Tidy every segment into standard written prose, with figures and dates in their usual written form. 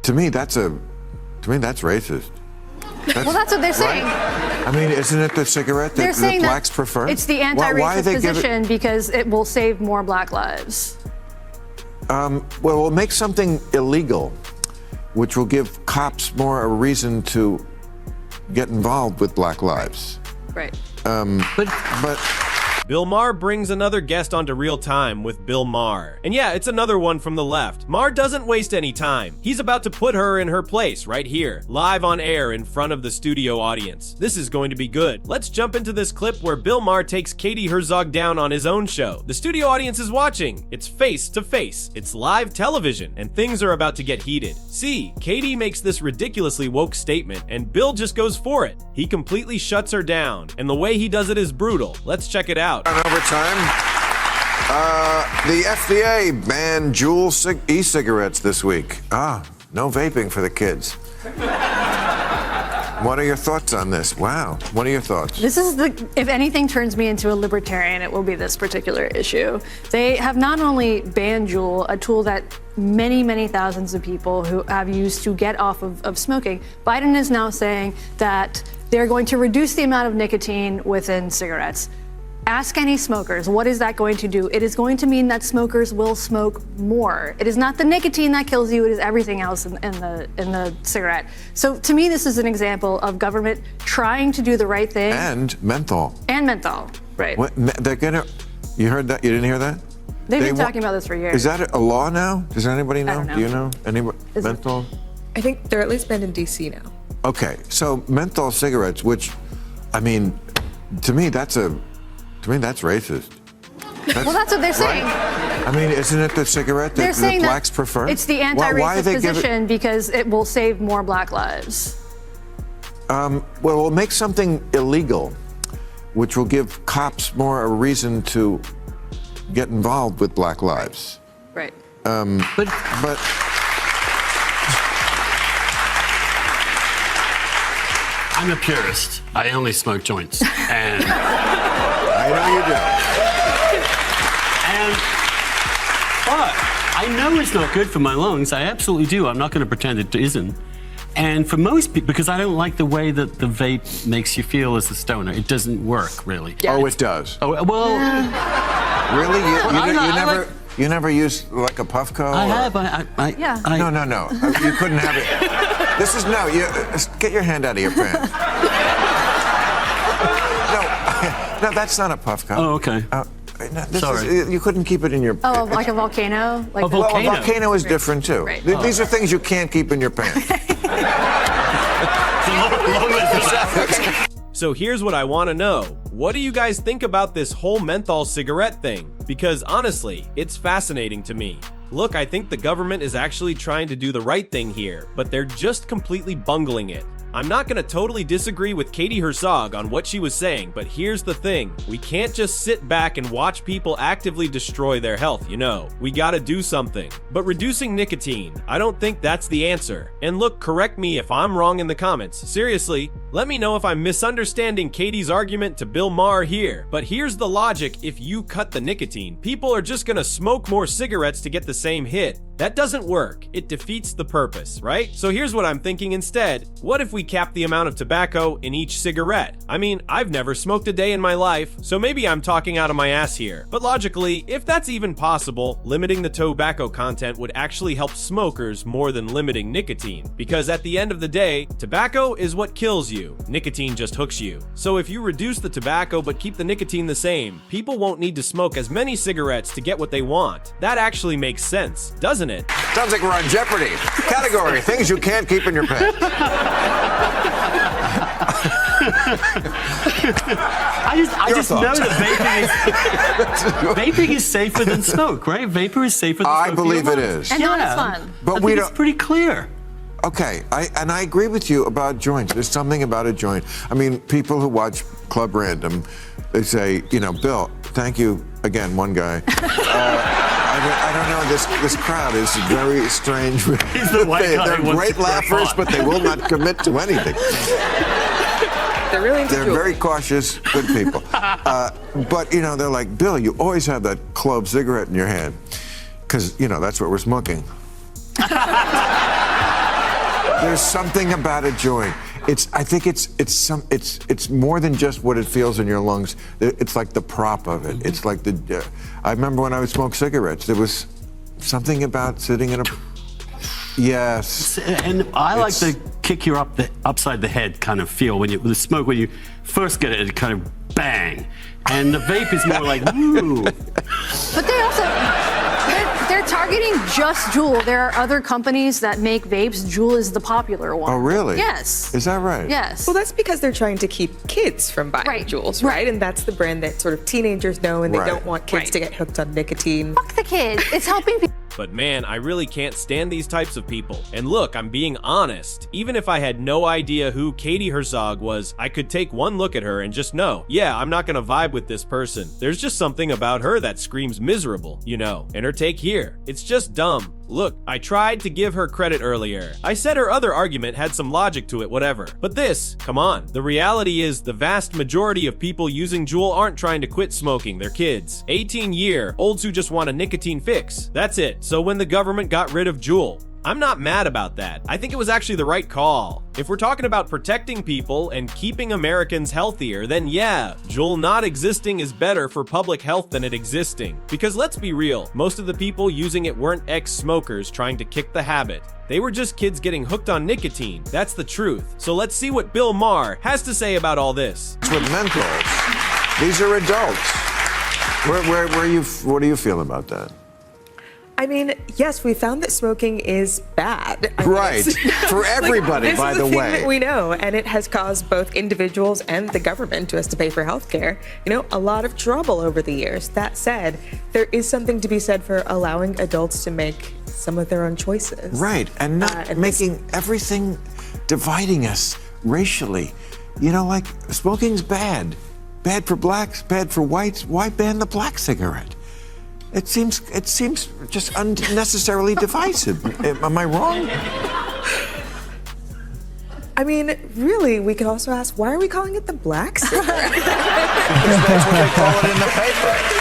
To me, that's racist. Well, that's what they're saying. Right? I mean, isn't it the cigarette that blacks prefer? It's the anti-racist position because it will save more black lives. Well, we'll make something illegal, which will give cops more a reason to get involved with black lives. Right. But Bill Maher brings another guest onto Real Time with Bill Maher. And yeah, it's another one from the left. Maher doesn't waste any time. He's about to put her in her place right here, live on air in front of the studio audience. This is going to be good. Let's jump into this clip where Bill Maher takes Katie Herzog down on his own show. The studio audience is watching. It's face to face. It's live television, and things are about to get heated. See, Katie makes this ridiculously woke statement, and Bill just goes for it. He completely shuts her down, and the way he does it is brutal. Let's check it out. On overtime, the FDA banned Juul e-cigarettes this week. No vaping for the kids. What are your thoughts on this? Wow. What are your thoughts? This is if anything turns me into a libertarian, it will be this particular issue. They have not only banned Juul, a tool that many, many thousands of people who have used to get off of smoking. Biden is now saying that they're going to reduce the amount of nicotine within cigarettes. Ask any smokers, what is that going to do? It is going to mean that smokers will smoke more. It is not the nicotine that kills you, it is everything else in the cigarette. So to me, this is an example of government trying to do the right thing. And menthol. And menthol, right. What, they're gonna, you heard that? You didn't hear that? They've been talking about this for years. Is that a law now? Does anybody know? I don't know. Do you know? Anybody? Menthol? I think they're at least banned in DC now. Okay, so menthol cigarettes, which, I mean, to me, that's racist. Well, that's what they're saying. Right? I mean, isn't it the cigarette that blacks prefer? It's the anti-racist position because it will save more black lives. Well, we'll make something illegal, which will give cops more a reason to get involved with black lives. Right. But I'm a purist. I only smoke joints. And I know you do. But I know it's not good for my lungs. I absolutely do. I'm not going to pretend it isn't. And for most people, because I don't like the way that the vape makes you feel as a stoner. It doesn't work, really. Yeah. Oh, it does. Oh, well. Really? You never used like a Puffco? I have. Yeah. No. You couldn't have it. This is get your hand out of your pants. No, that's not a Puffco. Oh, okay. Sorry. You couldn't keep it in your pants. Oh, like a volcano? Like a volcano. Well, a volcano is different, too. Right. These are things you can't keep in your pants. So here's what I want to know. What do you guys think about this whole menthol cigarette thing? Because honestly, it's fascinating to me. Look, I think the government is actually trying to do the right thing here, but they're just completely bungling it. I'm not gonna totally disagree with Katie Herzog on what she was saying, but here's the thing. We can't just sit back and watch people actively destroy their health, you know. We gotta do something. But reducing nicotine, I don't think that's the answer. And look, correct me if I'm wrong in the comments. Seriously, let me know if I'm misunderstanding Katie's argument to Bill Maher here. But here's the logic: if you cut the nicotine, people are just gonna smoke more cigarettes to get the same hit. That doesn't work. It defeats the purpose, right? So here's what I'm thinking instead. What if we cap the amount of tobacco in each cigarette? I mean, I've never smoked a day in my life, so maybe I'm talking out of my ass here. But logically, if that's even possible, limiting the tobacco content would actually help smokers more than limiting nicotine. Because at the end of the day, tobacco is what kills you. Nicotine just hooks you. So if you reduce the tobacco but keep the nicotine the same, people won't need to smoke as many cigarettes to get what they want. That actually makes sense, doesn't it? Sounds like we're on Jeopardy. Category: things you can't keep in your pants. I just know that vaping is safer than smoke, right? Vapor is safer than smoke. I believe it is. And not as fun. But it's pretty clear. Okay, I agree with you about joints. There's something about a joint. I mean, people who watch Club Random, they say, Bill, thank you again, one guy. I don't know. This crowd is very strange. They're great laughers, but they will not commit to anything. They're really into They're very cautious, good people. But they're like, Bill, you always have that clove cigarette in your hand, because that's what we're smoking. There's something about a joint. I think it's more than just what it feels in your lungs. It's like the prop of it. It's like I remember when I would smoke cigarettes, there was something about sitting in a. Yes. And I like the kick you upside the head kind of feel when the smoke, when you first get it, it kind of bang. And the vape is more like, woo. But they also, they're targeting just Juul. There are other companies that make vapes. Juul is the popular one. Oh, really? Yes. Is that right? Yes. Well, that's because they're trying to keep kids from buying Juuls, right? And that's the brand that sort of teenagers know, and they don't want kids to get hooked on nicotine. Fuck the kids. It's helping people. But man, I really can't stand these types of people. And look, I'm being honest. Even if I had no idea who Katie Herzog was, I could take one look at her and just know, yeah, I'm not gonna vibe with this person. There's just something about her that screams miserable, you know. And her take here, it's just dumb. Look, I tried to give her credit earlier. I said her other argument had some logic to it, whatever. But this, come on. The reality is the vast majority of people using Juul aren't trying to quit smoking, they're kids. 18-year-olds who just want a nicotine fix. That's it. So when the government got rid of Juul, I'm not mad about that. I think it was actually the right call. If we're talking about protecting people and keeping Americans healthier, then yeah, Juul not existing is better for public health than it existing. Because let's be real, most of the people using it weren't ex-smokers trying to kick the habit. They were just kids getting hooked on nicotine. That's the truth. So let's see what Bill Maher has to say about all this. With menthols, these are adults. What do you feel about that? I mean, yes, we found that smoking is bad. Right. For everybody, by the This is the way. thing that we know, and it has caused both individuals and the government, who has to pay for healthcare, a lot of trouble over the years. That said, there is something to be said for allowing adults to make some of their own choices. Right, and not making everything dividing us racially. Like smoking's bad. Bad for blacks, bad for whites. Why ban the black cigarette? It seems just unnecessarily divisive. Am I wrong? I mean, really, we could also ask, why are we calling it the black cigarette? Because that's what they call it in the paper.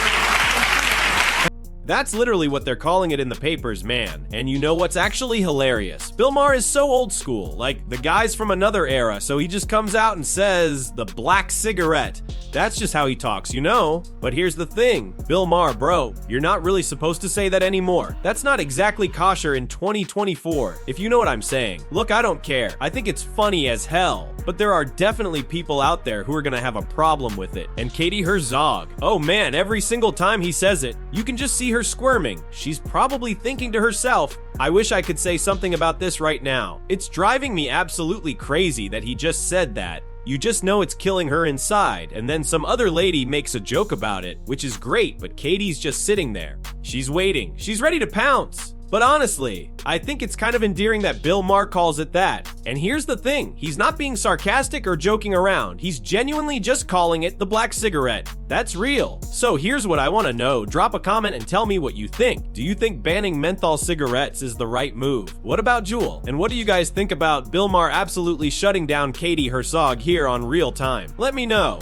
That's literally what they're calling it in the papers, man. And you know what's actually hilarious? Bill Maher is so old school, like the guy's from another era, so he just comes out and says, the black cigarette. That's just how he talks, you know? But here's the thing, Bill Maher, bro, you're not really supposed to say that anymore. That's not exactly kosher in 2024, if you know what I'm saying. Look, I don't care. I think it's funny as hell. But there are definitely people out there who are gonna have a problem with it. And Katie Herzog, oh man, every single time he says it, you can just see her squirming. She's probably thinking to herself, I wish I could say something about this right now. It's driving me absolutely crazy that he just said that. You just know it's killing her inside, and then some other lady makes a joke about it, which is great, but Katie's just sitting there. She's waiting. She's ready to pounce. But honestly, I think it's kind of endearing that Bill Maher calls it that. And here's the thing, he's not being sarcastic or joking around. He's genuinely just calling it the black cigarette. That's real. So here's what I want to know. Drop a comment and tell me what you think. Do you think banning menthol cigarettes is the right move? What about Juul? And what do you guys think about Bill Maher absolutely shutting down Katie Herzog here on Real Time? Let me know.